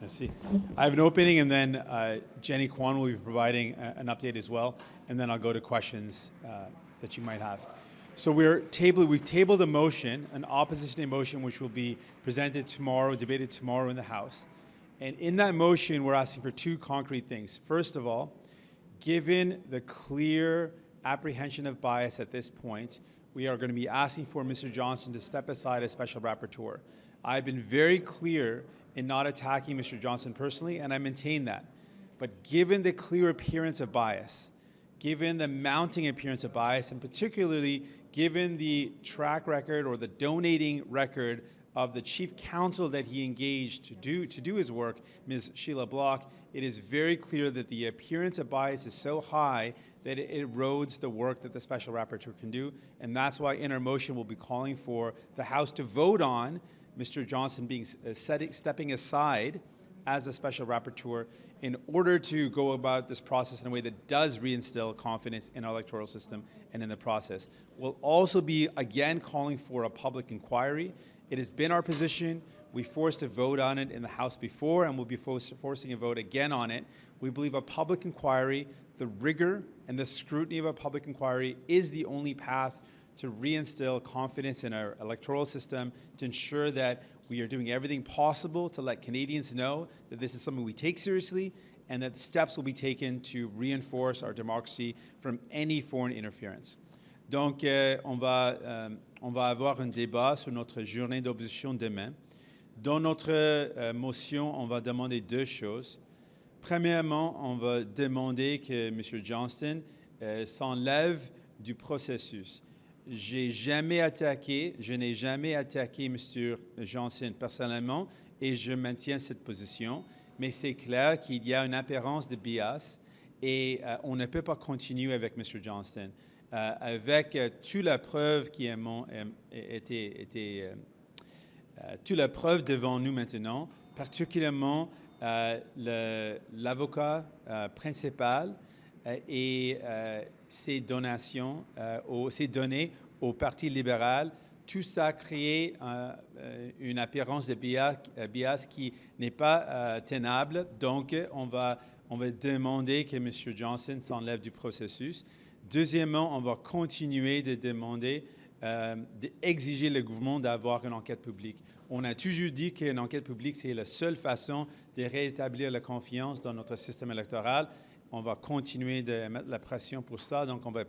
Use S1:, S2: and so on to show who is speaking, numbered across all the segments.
S1: Merci. I have an opening, and then Jenny Kwan will be providing an update as well, and then I'll go to questions that you might have. So we've tabled a motion, an opposition motion, which will be presented tomorrow, debated tomorrow in the House. And in that motion, we're asking for two concrete things. First of all, given the clear apprehension of bias at this point, we are going to be asking for Mr. Johnston to step aside as special rapporteur. I've been very clear in not attacking Mr. Johnston personally, and I maintain that. But given the clear appearance of bias, given the mounting appearance of bias, and particularly given the track record or the donating record of the chief counsel that he engaged to do his work, Ms. Sheila Block, it is very clear that the appearance of bias is so high that it erodes the work that the special rapporteur can do. And that's why in our motion we'll be calling for the House to vote on Mr. Johnston stepping aside as a special rapporteur in order to go about this process in a way that does reinstill confidence in our electoral system and in the process. We'll also be again calling for a public inquiry. It has been our position. We forced a vote on it in the House before, and we'll be forcing a vote again on it. We believe a public inquiry, the rigor and the scrutiny of a public inquiry is the only path to reinstill confidence in our electoral system, to ensure that we are doing everything possible to let Canadians know that this is something we take seriously and that steps will be taken to reinforce our democracy from any foreign interference. Donc, on va avoir un débat sur notre journée d'opposition demain. Dans notre motion, on va demander deux choses. Premièrement, on va demander que M. Johnston s'enlève du processus. Je n'ai jamais attaqué M. Johnston personnellement et je maintiens cette position. Mais c'est clair qu'il y a une apparence de bias et on ne peut pas continuer avec M. Johnston. Avec toute la preuve qui toute la preuve devant nous maintenant, particulièrement l'avocat principal et ses donations, ses données au Parti libéral, tout ça a créé une apparence de bias qui n'est pas tenable. Donc, on va demander que M. Johnston s'enlève du processus. Deuxièmement, on va continuer de demander, d'exiger le gouvernement d'avoir une enquête publique. On a toujours dit qu'une enquête publique, c'est la seule façon de rétablir la confiance dans notre système électoral. On va continuer de mettre la pression pour ça, donc on va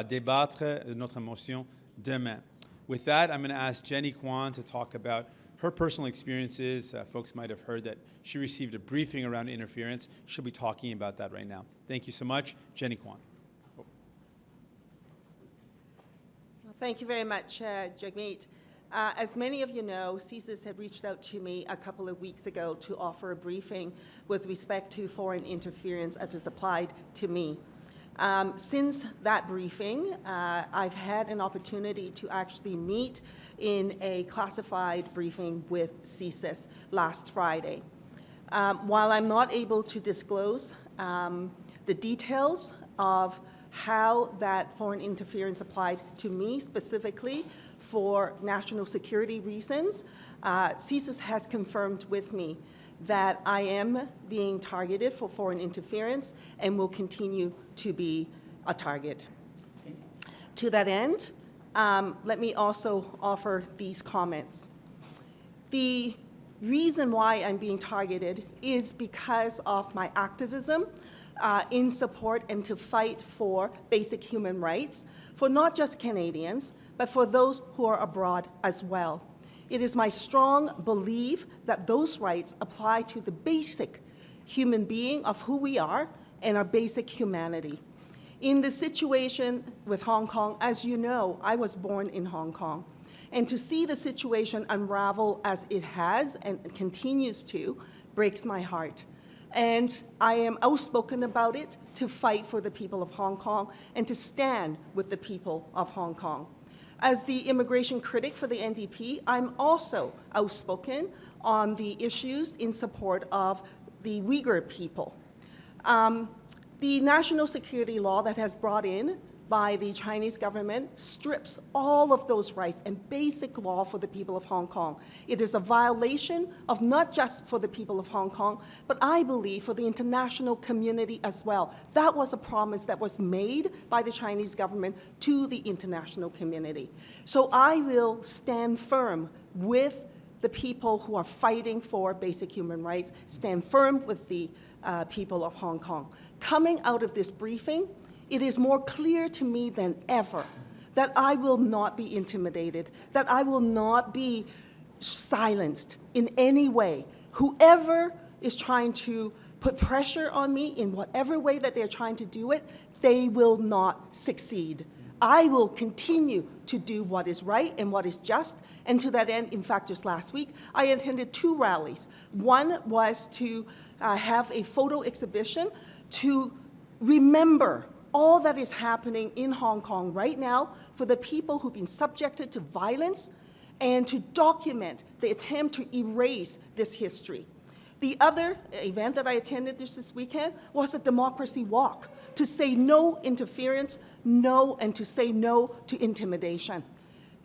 S1: débattre notre motion demain. With that, I'm going to ask Jenny Kwan to talk about her personal experiences. Folks might have heard that she received a briefing around interference. She'll be talking about that right now. Thank you so much. Jenny Kwan.
S2: Well, thank you very much, Jagmeet. As many of you know, CSIS had reached out to me a couple of weeks ago to offer a briefing with respect to foreign interference as it's applied to me. Since that briefing, I've had an opportunity to actually meet in a classified briefing with CSIS last Friday. While I'm not able to disclose the details of how that foreign interference applied to me specifically for national security reasons, CSIS has confirmed with me that I am being targeted for foreign interference and will continue to be a target. To that end, let me also offer these comments. The reason why I'm being targeted is because of my activism in support and to fight for basic human rights for not just Canadians, but for those who are abroad as well. It is my strong belief that those rights apply to the basic human being of who we are and our basic humanity. In the situation with Hong Kong, as you know, I was born in Hong Kong. And to see the situation unravel as it has and continues to breaks my heart. And I am outspoken about it to fight for the people of Hong Kong and to stand with the people of Hong Kong. As the immigration critic for the NDP, I'm also outspoken on the issues in support of the Uyghur people. The national security law that has brought in by the Chinese government strips all of those rights and basic law for the people of Hong Kong. It is a violation of not just for the people of Hong Kong, but I believe for the international community as well. That was a promise that was made by the Chinese government to the international community. So I will stand firm with the people who are fighting for basic human rights, stand firm with the people of Hong Kong. Coming out of this briefing, it is more clear to me than ever that I will not be intimidated, that I will not be silenced in any way. Whoever is trying to put pressure on me in whatever way that they're trying to do it, they will not succeed. I will continue to do what is right and what is just. And to that end, in fact, just last week, I attended 2 rallies. One was to have a photo exhibition to remember all that is happening in Hong Kong right now for the people who've been subjected to violence and to document the attempt to erase this history. The other event that I attended this weekend was a democracy walk to say no interference, no, and to say no to intimidation.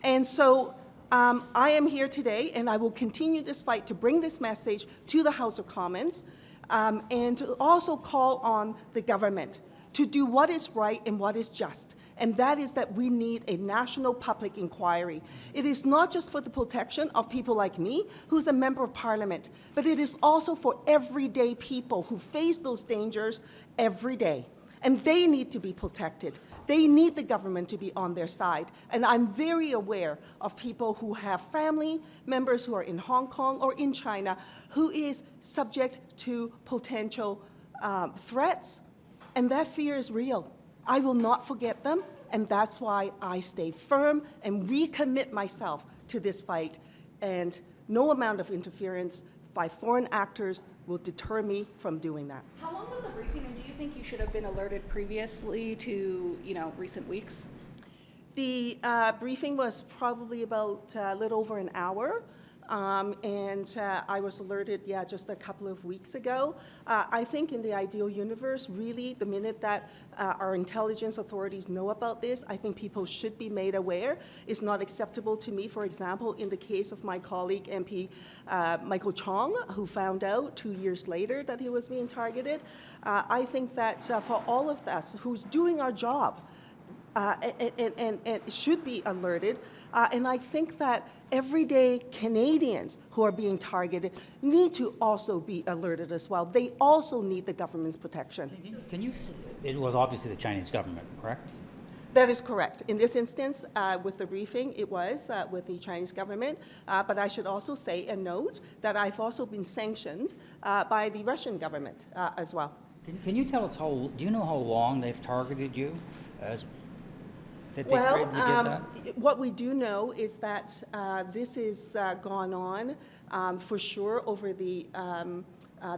S2: And so I am here today, and I will continue this fight to bring this message to the House of Commons and to also call on the government to do what is right and what is just. And that is that we need a national public inquiry. It is not just for the protection of people like me, who's a member of parliament, but it is also for everyday people who face those dangers every day. And they need to be protected. They need the government to be on their side. And I'm very aware of people who have family members who are in Hong Kong or in China who is subject to potential threats. And that fear is real. I will not forget them, and that's why I stay firm and recommit myself to this fight. And no amount of interference by foreign actors will deter me from doing that.
S3: How long was the briefing, and do you think you should have been alerted previously to, recent weeks?
S2: The briefing was probably about a little over an hour. And I was alerted, just a couple of weeks ago. I think in the ideal universe, really, the minute that our intelligence authorities know about this, I think people should be made aware. It's not acceptable to me, for example, in the case of my colleague MP Michael Chong, who found out 2 years later that he was being targeted. I think that for all of us who's doing our job, and should be alerted. And I think that everyday Canadians who are being targeted need to also be alerted as well. They also need the government's protection.
S4: Can you? It was obviously the Chinese government, correct?
S2: That is correct. In this instance, with the briefing, it was with the Chinese government. But I should also say and note that I've also been sanctioned by the Russian government as well.
S4: Can you tell us do you know how long they've targeted you?
S2: What we do know is that this has gone on for sure over the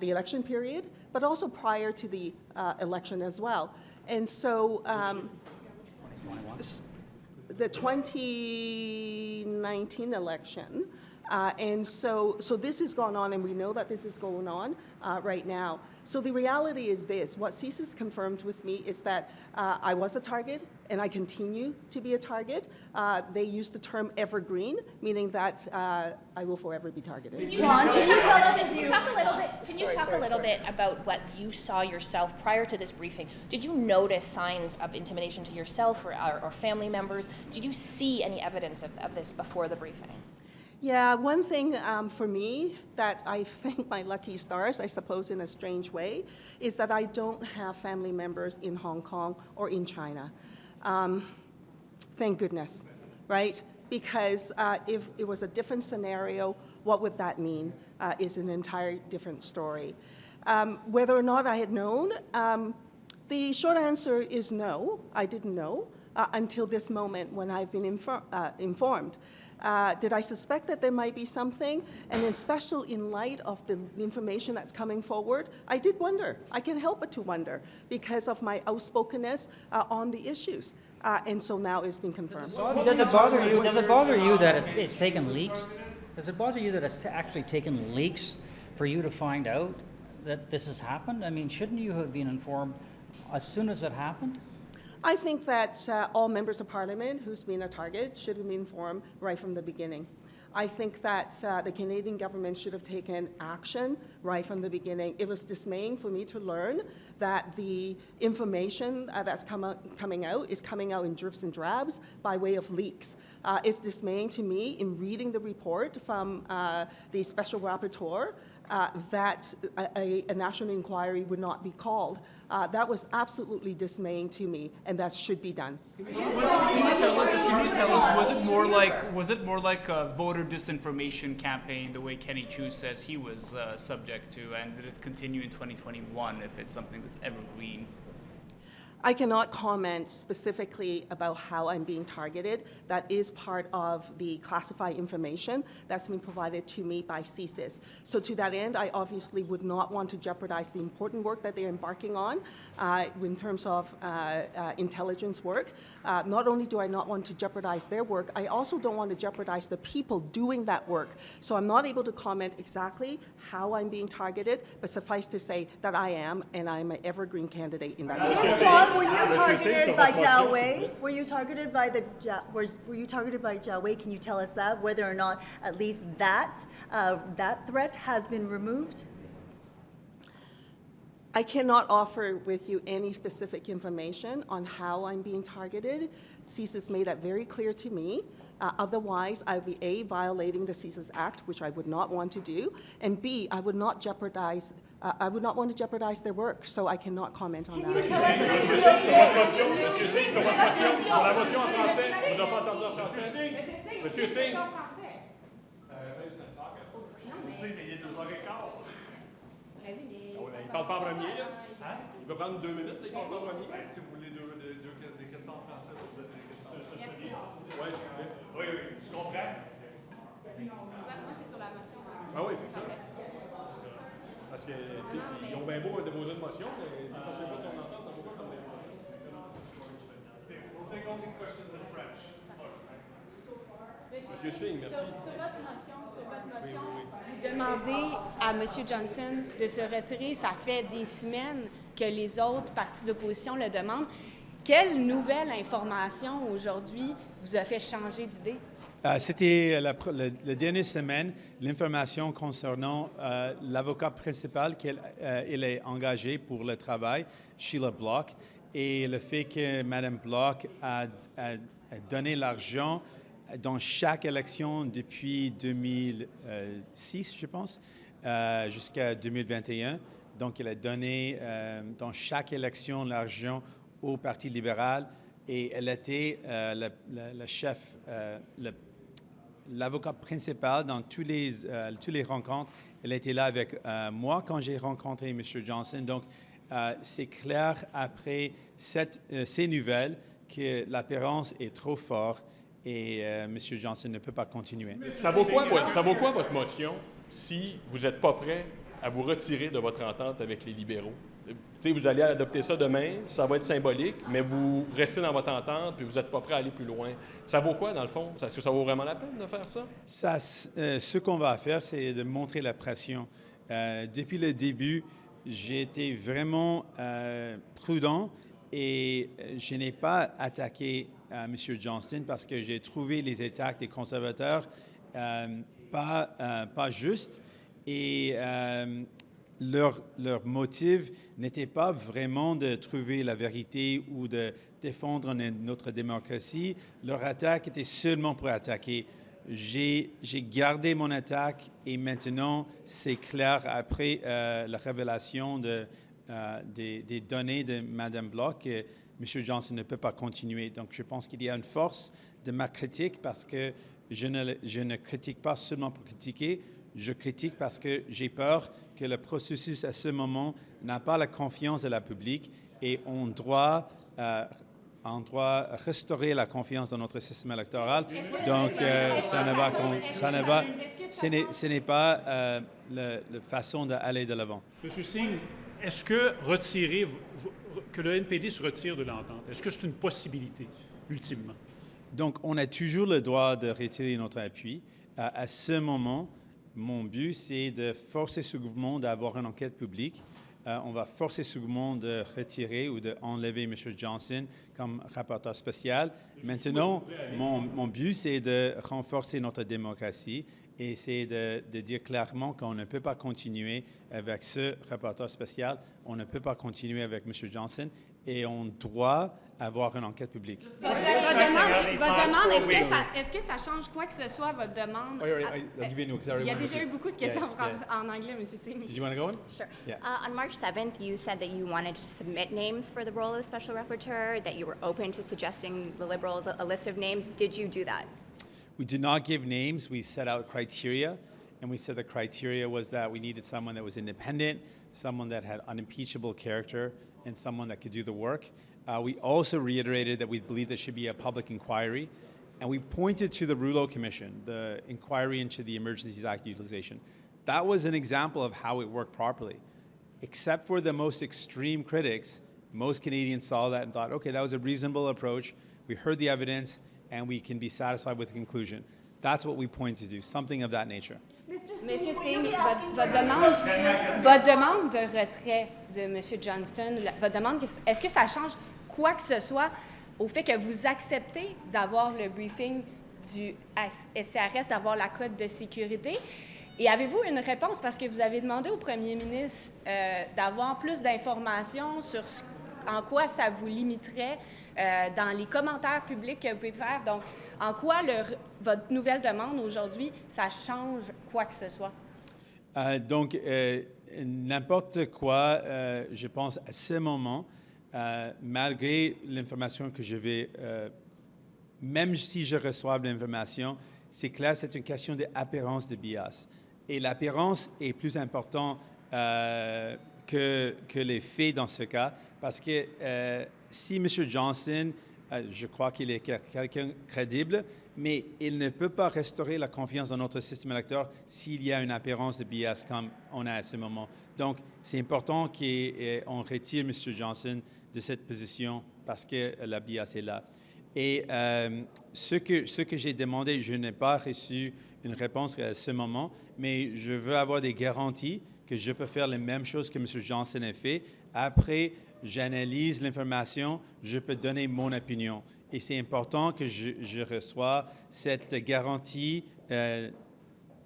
S2: election period, but also prior to the election as well. And so the 2019 election, and so this has gone on, and we know that this is going on right now. So the reality is this: what CSIS confirmed with me is that I was a target, and I continue to be a target. They use the term evergreen, meaning that I will forever be targeted.
S3: Can you talk a little bit about what you saw yourself prior to this briefing? Did you notice signs of intimidation to yourself or family members? Did you see any evidence of this before the briefing?
S2: Yeah, one thing for me that I thank my lucky stars, I suppose in a strange way, is that I don't have family members in Hong Kong or in China. Thank goodness, right? Because if it was a different scenario, what would that mean is an entire different story. Whether or not I had known, the short answer is no, I didn't know until this moment when I've been informed. Did I suspect that there might be something? And especially in light of the information that's coming forward, I did wonder. I can't help but to wonder because of my outspokenness on the issues. And so now it's been confirmed.
S4: Does it bother you? Does it bother you that it's taken leaks? Does it bother you that it's actually taken leaks for you to find out that this has happened? I mean, shouldn't you have been informed as soon as it happened?
S2: I think that all members of parliament who's been a target should have been informed right from the beginning. I think that the Canadian government should have taken action right from the beginning. It was dismaying for me to learn that the information that's coming out is coming out in drips and drabs by way of leaks. It's dismaying to me in reading the report from the special rapporteur that a national inquiry would not be called. That was absolutely dismaying to me, and that should be done.
S5: Can you tell us, was it more like a voter disinformation campaign, the way Kenny Chu says he was subject to, and did it continue in 2021 if it's something that's evergreen?
S2: I cannot comment specifically about how I'm being targeted. That is part of the classified information that's been provided to me by CSIS. So to that end, I obviously would not want to jeopardize the important work that they're embarking on in terms of intelligence work. Not only do I not want to jeopardize their work, I also don't want to jeopardize the people doing that work. So I'm not able to comment exactly how I'm being targeted, but suffice to say that I am, and I'm an evergreen candidate in that area.
S6: Were you targeted by Jiao Wei? Were you targeted by were you targeted by Jiao Wei? Can you tell us that, whether or not at least that threat has been removed?
S2: I cannot offer with you any specific information on how I'm being targeted. CSIS made that very clear to me. Otherwise, I would be A, violating the CSIS Act, which I would not want to do, and B, I would not jeopardize. I would not want to jeopardize their work, so I cannot comment on that.
S7: Monsieur Singh, sur votre motion, sur la motion en français, on n'a pas entendu en français. Monsieur Singh. Il parle pas en premier, là. Il va prendre 2 minutes, il parle pas en premier. Si vous voulez des questions en français, vous poser des questions. Oui, s'il vous plaît. Oui, je comprends.
S8: Moi, c'est sur la motion.
S7: Ah oui, c'est ça. Parce que, tu sais, ils ont bien beau déposer une motion, mais c'est censé pas qu'on entende, ça vaut pas comme des motions. We'll take all these questions in French. Monsieur Singh, merci.
S8: Sur votre motion, vous demandez à M. Johnston de se retirer. Ça fait des semaines que les autres partis d'opposition le demandent. Quelle nouvelle information aujourd'hui vous a fait changer d'idée?
S1: C'était la dernière semaine, l'information concernant l'avocat principal qu'elle est engagée pour le travail, Sheila Block, et le fait que Mme Block a donné l'argent dans chaque élection depuis 2006, je pense, jusqu'à 2021. Donc, elle a donné dans chaque élection l'argent au Parti libéral et elle était le chef, l'avocat principal dans tous les rencontres. Elle était là avec moi quand j'ai rencontré M. Johnston. Donc, c'est clair après ces nouvelles que l'apparence est trop forte et M. Johnston ne peut pas continuer.
S7: Ça vaut quoi votre motion si vous n'êtes pas prêt à vous retirer de votre entente avec les libéraux? T'sais, vous allez adopter ça demain, ça va être symbolique, mais vous restez dans votre entente puis vous n'êtes pas prêt à aller plus loin. Ça vaut quoi, dans le fond? Est-ce que ça vaut vraiment la peine de faire ça?
S1: Ce qu'on va faire, c'est de montrer la pression. Depuis le début, j'ai été vraiment prudent et je n'ai pas attaqué M. Johnston parce que j'ai trouvé les attaques des conservateurs pas justes et leur motif n'était pas vraiment de trouver la vérité ou de défendre notre démocratie. Leur attaque était seulement pour attaquer. J'ai gardé mon attaque et maintenant c'est clair après la révélation des données de Mme Block que M. Johnston ne peut pas continuer. Donc je pense qu'il y a une force de ma critique parce que je ne critique pas seulement pour critiquer, je critique parce que j'ai peur que le processus à ce moment n'a pas la confiance de la public et on doit restaurer la confiance dans notre système électoral. Donc, ce n'est pas la façon d'aller de l'avant.
S9: Monsieur Singh, est-ce que que le NPD se retire de l'entente, est-ce que c'est une possibilité, ultimement?
S1: Donc, on a toujours le droit de retirer notre appui. À ce moment, mon but, c'est de forcer ce gouvernement d'avoir une enquête publique on va forcer ce gouvernement de retirer ou d'enlever M. Johnston comme rapporteur spécial. Maintenant, mon but, c'est de renforcer notre démocratie et c'est de dire clairement qu'on ne peut pas continuer avec ce rapporteur spécial, on ne peut pas continuer avec M. Johnston et on doit avoir une enquête publique.
S8: Votre demande, est-ce que ça change quoi que ce soit, votre demande? Il y a déjà eu beaucoup de questions en anglais, M. Singh.
S1: Did you want to go on?
S10: Sure.
S1: Yeah.
S10: On March 7th, you said that you wanted to submit names for the role of the special rapporteur, that you were open to suggesting the Liberals a list of names. Did you do that?
S1: We did not give names. We set out criteria, and we said the criteria was that we needed someone that was independent, someone that had unimpeachable character, and someone that could do the work. We also reiterated that we believe there should be a public inquiry, and we pointed to the Rouleau Commission, the inquiry into the Emergencies Act utilization. That was an example of how it worked properly. Except for the most extreme critics, most Canadians saw that and thought, okay, that was a reasonable approach. We heard the evidence, and we can be satisfied with the conclusion. That's what we point to do, something of that nature.
S8: Monsieur Singh, votre demande de retrait de M. Johnston, votre demande, est-ce que ça change quoi que ce soit au fait que vous acceptez d'avoir le briefing du SCRS, d'avoir la cote de sécurité? Et avez-vous une réponse? Parce que vous avez demandé au premier ministre d'avoir plus d'informations sur en quoi ça vous limiterait dans les commentaires publics que vous pouvez faire. Donc, en quoi votre nouvelle demande aujourd'hui, ça change quoi que ce soit?
S1: N'importe quoi, je pense, à ce moment, malgré l'information que je vais, même si je reçois de l'information, c'est clair, c'est une question d'apparence de bias. Et l'apparence est plus importante que les faits dans ce cas, parce que si M. Johnston, je crois qu'il est quelqu'un crédible, mais il ne peut pas restaurer la confiance dans notre système électoral s'il y a une apparence de bias comme on a à ce moment. Donc, c'est important qu'on retire M. Johnston de cette position parce que la bias est là. Et ce que j'ai demandé, je n'ai pas reçu une réponse à ce moment, mais je veux avoir des garanties que je peux faire les mêmes choses que M. Johnston a fait. Après, j'analyse l'information, je peux donner mon opinion. Et c'est important que je reçoive cette garantie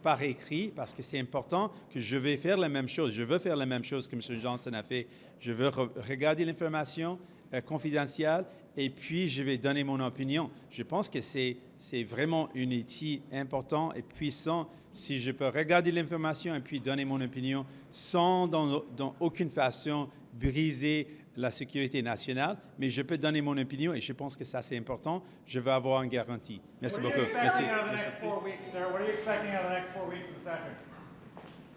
S1: par écrit, parce que c'est important que je vais faire la même chose. Je veux faire la même chose que M. Johnston a fait. Je veux regarder l'information confidentielle et puis je vais donner mon opinion. Je pense que c'est vraiment un outil important et puissant si je peux regarder l'information et puis donner mon opinion sans dans aucune façon briser la sécurité nationale, mais je peux donner mon opinion et je pense que ça c'est important. Je veux avoir une garantie. Merci beaucoup. Merci.